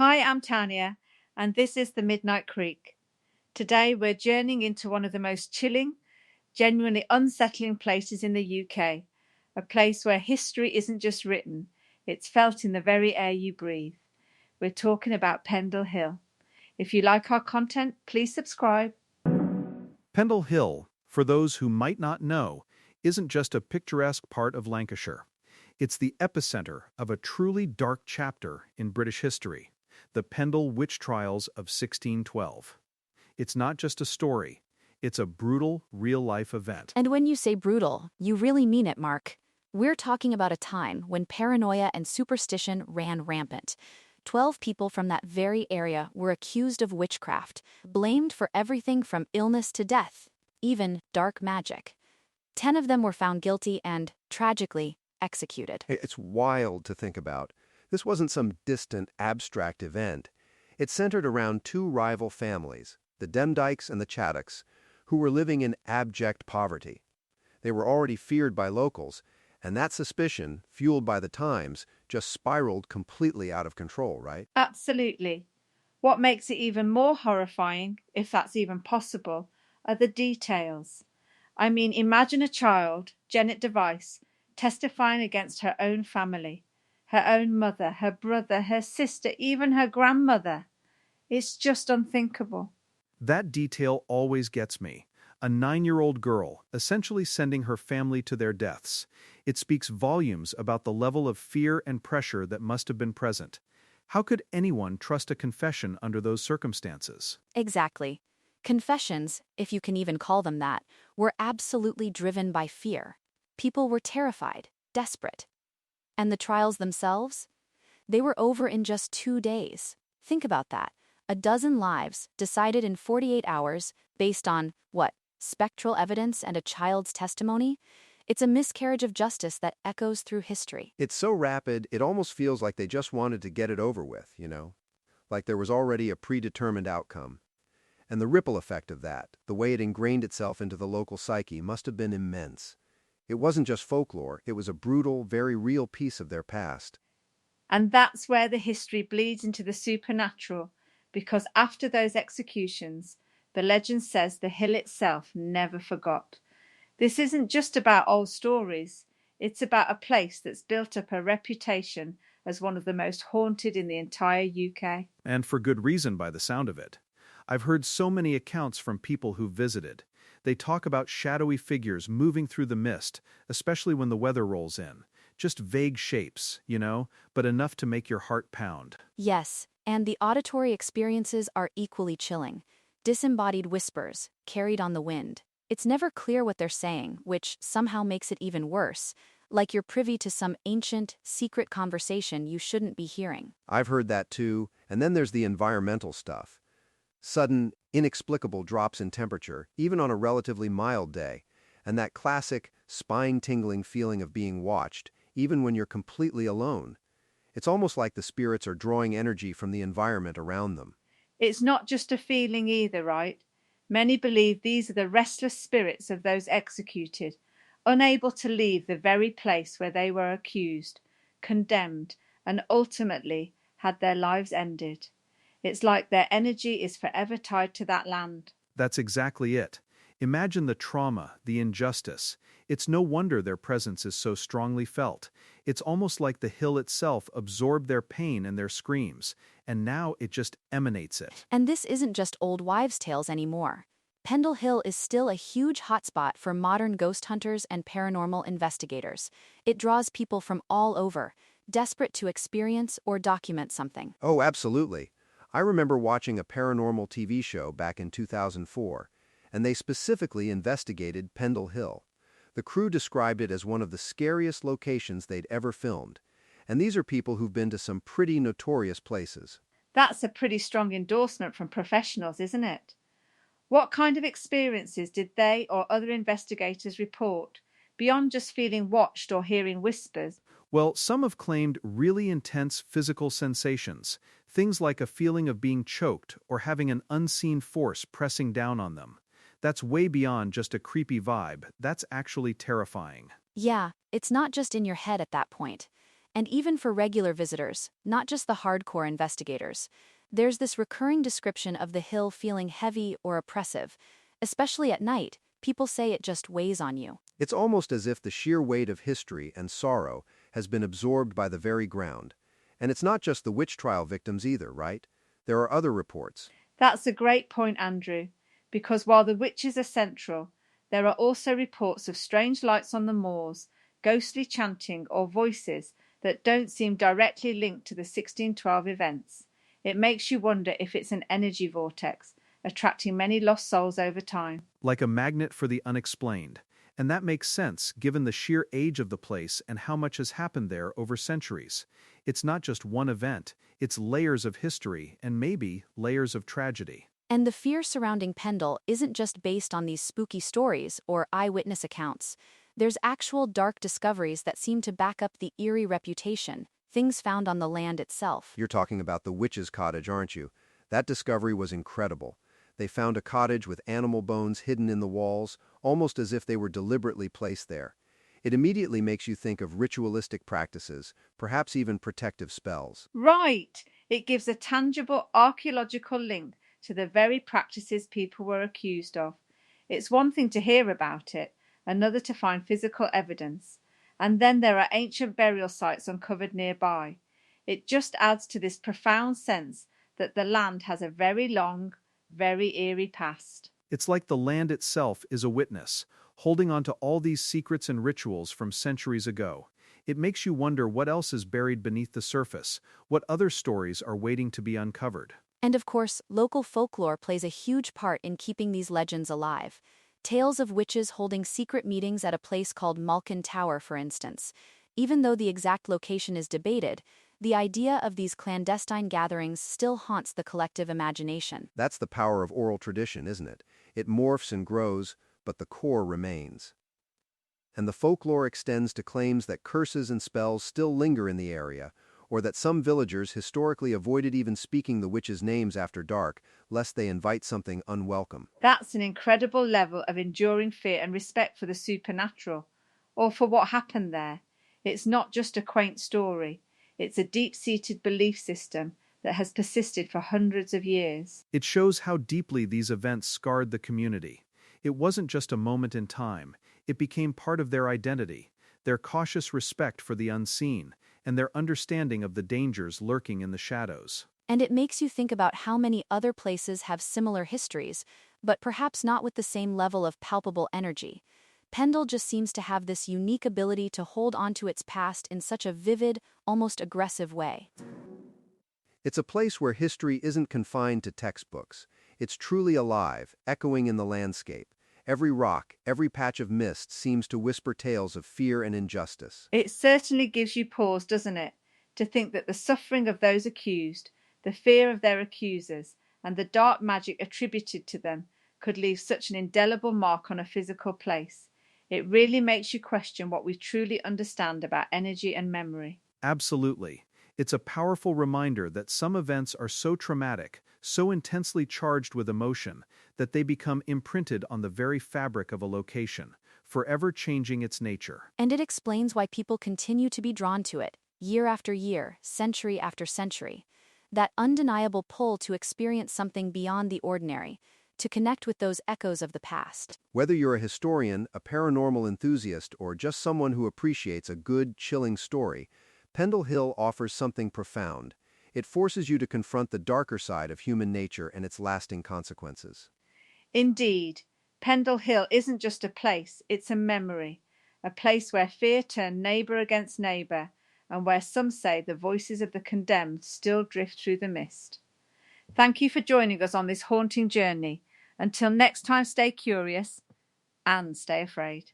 Hi, I'm Tanya, and this is the Midnight Creek. Today we're journeying into one of the most chilling, genuinely unsettling places in the UK, a place where history isn't just written, it's felt in the very air you breathe. We're talking about Pendle Hill. If you like our content, please subscribe. Pendle Hill, for those who might not know, isn't just a picturesque part of Lancashire. It's the epicenter of a truly dark chapter in British history, the Pendle Witch Trials of 1612. It's not just a story, it's a brutal, real-life event. And when you say brutal, you really mean it, Mark. We're talking about a time when paranoia and superstition ran rampant. 12 people from that very area were accused of witchcraft, blamed for everything from illness to death, even dark magic. 10 of them were found guilty and, tragically, executed. It's wild to think about. This wasn't some distant, abstract event. It centered around two rival families, the Demdikes and the Chaddocks, who were living in abject poverty. They were already feared by locals, and that suspicion, fueled by the Times, just spiraled completely out of control, right? Absolutely. What makes it even more horrifying, if that's even possible, are the details. I mean, imagine a child, Janet Device, testifying against her own family, her own mother, her brother, her sister, even her grandmother. It's just unthinkable. That detail always gets me. A 9-year-old girl, essentially sending her family to their deaths. It speaks volumes about the level of fear and pressure that must have been present. How could anyone trust a confession under those circumstances? Exactly. Confessions, if you can even call them that, were absolutely driven by fear. People were terrified, desperate. And the trials themselves? They were over in just 2 days. Think about that. A dozen lives decided in 48 hours based on, what, spectral evidence and a child's testimony? It's a miscarriage of justice that echoes through history. It's so rapid, it almost feels like they just wanted to get it over with, like there was already a predetermined outcome. And the ripple effect of that, the way it ingrained itself into the local psyche, must have been immense. It wasn't just folklore, it was a brutal, very real piece of their past. And that's where the history bleeds into the supernatural, because after those executions, the legend says the hill itself never forgot. This isn't just about old stories, it's about a place that's built up a reputation as one of the most haunted in the entire UK. And for good reason by the sound of it. I've heard so many accounts from people who visited. They talk about shadowy figures moving through the mist, especially when the weather rolls in. Just vague shapes, but enough to make your heart pound. Yes, and the auditory experiences are equally chilling. Disembodied whispers, carried on the wind. It's never clear what they're saying, which somehow makes it even worse, like you're privy to some ancient, secret conversation you shouldn't be hearing. I've heard that too, and then there's the environmental stuff. Sudden, inexplicable drops in temperature, even on a relatively mild day, and that classic, spine-tingling feeling of being watched, even when you're completely alone. It's almost like the spirits are drawing energy from the environment around them. It's not just a feeling either, right? Many believe these are the restless spirits of those executed, unable to leave the very place where they were accused, condemned, and ultimately had their lives ended. It's like their energy is forever tied to that land. That's exactly it. Imagine the trauma, the injustice. It's no wonder their presence is so strongly felt. It's almost like the hill itself absorbed their pain and their screams, and now it just emanates it. And this isn't just old wives' tales anymore. Pendle Hill is still a huge hotspot for modern ghost hunters and paranormal investigators. It draws people from all over, desperate to experience or document something. Oh, absolutely. I remember watching a paranormal TV show back in 2004, and they specifically investigated Pendle Hill. The crew described it as one of the scariest locations they'd ever filmed, and these are people who've been to some pretty notorious places. That's a pretty strong endorsement from professionals, isn't it? What kind of experiences did they or other investigators report, beyond just feeling watched or hearing whispers? Well, some have claimed really intense physical sensations, things like a feeling of being choked or having an unseen force pressing down on them. That's way beyond just a creepy vibe. That's actually terrifying. Yeah, it's not just in your head at that point. And even for regular visitors, not just the hardcore investigators, there's this recurring description of the hill feeling heavy or oppressive. Especially at night, people say it just weighs on you. It's almost as if the sheer weight of history and sorrow has been absorbed by the very ground. And it's not just the witch trial victims either, right? There are other reports. That's a great point, Andrew, because while the witches are central, there are also reports of strange lights on the moors, ghostly chanting, or voices that don't seem directly linked to the 1612 events. It makes you wonder if it's an energy vortex, attracting many lost souls over time. Like a magnet for the unexplained. And that makes sense given the sheer age of the place and how much has happened there over centuries. It's not just one event, it's layers of history and maybe layers of tragedy. And the fear surrounding Pendle isn't just based on these spooky stories or eyewitness accounts. There's actual dark discoveries that seem to back up the eerie reputation, things found on the land itself. You're talking about the witch's cottage, aren't you? That discovery was incredible. They found a cottage with animal bones hidden in the walls, almost as if they were deliberately placed there. It immediately makes you think of ritualistic practices, perhaps even protective spells. Right! It gives a tangible archaeological link to the very practices people were accused of. It's one thing to hear about it, another to find physical evidence. And then there are ancient burial sites uncovered nearby. It just adds to this profound sense that the land has a very long, very eerie past. It's like the land itself is a witness, holding on to all these secrets and rituals from centuries ago. It makes you wonder what else is buried beneath the surface, what other stories are waiting to be uncovered. And of course, local folklore plays a huge part in keeping these legends alive. Tales of witches holding secret meetings at a place called Malkin Tower, for instance. Even though the exact location is debated, the idea of these clandestine gatherings still haunts the collective imagination. That's the power of oral tradition, isn't it? It morphs and grows, but the core remains. And the folklore extends to claims that curses and spells still linger in the area, or that some villagers historically avoided even speaking the witches' names after dark, lest they invite something unwelcome. That's an incredible level of enduring fear and respect for the supernatural, or for what happened there. It's not just a quaint story, it's a deep-seated belief system that has persisted for hundreds of years. It shows how deeply these events scarred the community. It wasn't just a moment in time, it became part of their identity, their cautious respect for the unseen, and their understanding of the dangers lurking in the shadows. And it makes you think about how many other places have similar histories, but perhaps not with the same level of palpable energy. Pendle just seems to have this unique ability to hold onto its past in such a vivid, almost aggressive way. It's a place where history isn't confined to textbooks. It's truly alive, echoing in the landscape. Every rock, every patch of mist seems to whisper tales of fear and injustice. It certainly gives you pause, doesn't it, to think that the suffering of those accused, the fear of their accusers, and the dark magic attributed to them could leave such an indelible mark on a physical place. It really makes you question what we truly understand about energy and memory. Absolutely. It's a powerful reminder that some events are so traumatic, so intensely charged with emotion, that they become imprinted on the very fabric of a location, forever changing its nature. And it explains why people continue to be drawn to it, year after year, century after century. That undeniable pull to experience something beyond the ordinary, to connect with those echoes of the past. Whether you're a historian, a paranormal enthusiast, or just someone who appreciates a good, chilling story, Pendle Hill offers something profound. It forces you to confront the darker side of human nature and its lasting consequences. Indeed, Pendle Hill isn't just a place, it's a memory, a place where fear turned neighbour against neighbour, and where some say the voices of the condemned still drift through the mist. Thank you for joining us on this haunting journey. Until next time, stay curious and stay afraid.